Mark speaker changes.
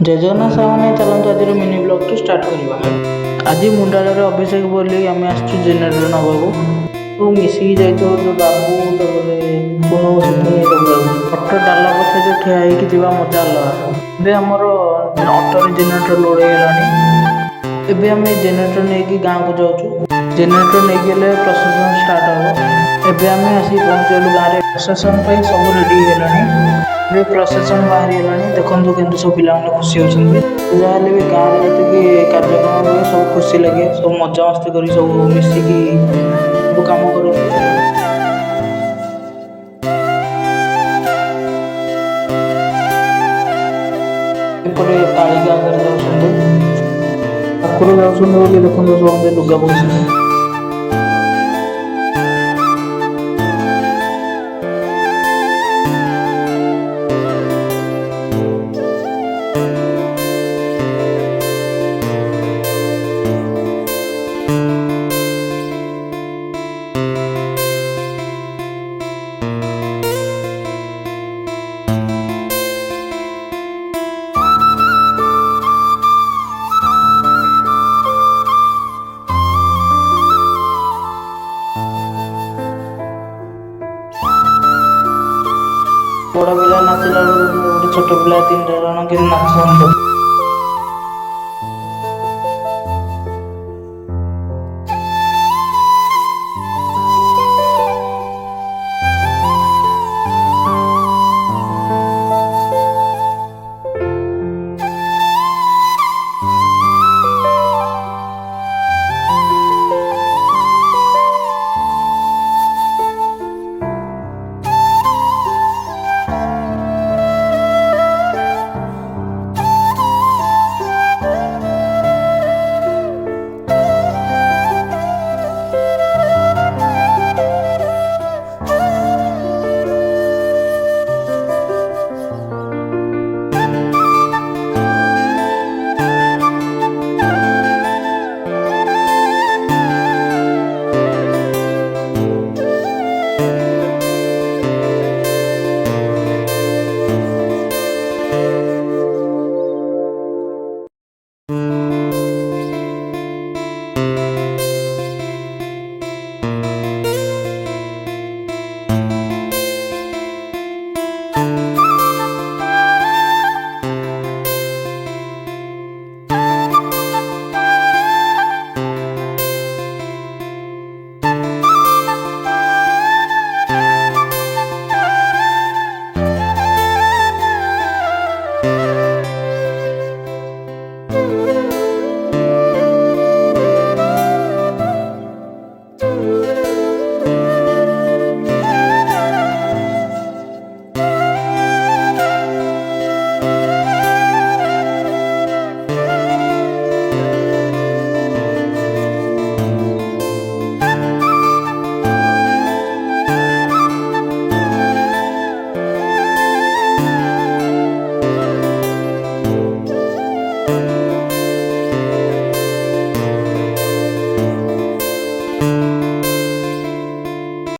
Speaker 1: ଜୟ ଜଗନ୍ନାଥ ସାଙ୍ଗମାନେ ଚାଲନ୍ତୁ ଆଜିର ମିନି ବ୍ଲଗ୍ଟି ଷ୍ଟାର୍ଟ କରିବା। ଆଜି ମୁଣ୍ଡାଳରେ ଅଭିଷେକ ବୋଲି ଆମେ ଆସିଛୁ ଜେନେରେଟର ନେବାକୁ। ସବୁ ମିଶିକି ଯାଇଥିବ ଯେଉଁ ବାବୁ ତାପରେ ପୁନୁ ସିପୁନି ଅଟୋ ଡାଲା ପଛେ ଯେଉଁ ଠିଆ ହେଇକି ଯିବା ମଜା ଅଲଗା। ଏବେ ଆମର ଅଟୋରେ ଜେନେରେଟର ଲୋଡ଼ ହେଇଗଲାଣି। ଏବେ ଆମେ ଜେନେରେଟର ନେଇକି ଗାଁକୁ ଯାଉଛୁ। ଜେନେରେଟର ନେଇକି ଗଲେ ପ୍ରସେସନ ଷ୍ଟାର୍ଟ ହେବ। ଏବେ ଆମେ ଆସିକି ପହଞ୍ଚିଗଲୁ ଗାଁରେ। ପ୍ରସେସନ ପାଇଁ ସବୁ ରେଡ଼ି ହେଇଗଲାଣି। ଏବେ ପ୍ରସେସନ ବାହାରିଗଲାଣି। ଦେଖନ୍ତୁ କେମିତି ସବୁ ପିଲାମାନେ ଖୁସି ହେଉଛନ୍ତି। ଯାହାହେଲେ ବି ଗାଁରେ ଯେତିକି କାର୍ଯ୍ୟକ୍ରମ ହୁଏ ସବୁ ଖୁସି ଲାଗେ। ସବୁ ମଜାମସ୍ତି କରି ସବୁ ମିଶିକି ସବୁ କାମ କରନ୍ତି। ଏପଟେ କାଳିକା ଆଗରେ ଯାଉଛନ୍ତି, ଠାକୁର ଯାଉଛନ୍ତି ବୋଲି ଦେଖନ୍ତୁ ସମସ୍ତେ ଲୁଗା ପକାଉଛନ୍ତି। ବଡ଼ ପିଲା ନାଚିଲା ବେଳକୁ ଗୋଟେ ଛୋଟ ପିଲା 3 ଜଣ କେମିତି ନାଚୁଛନ୍ତି।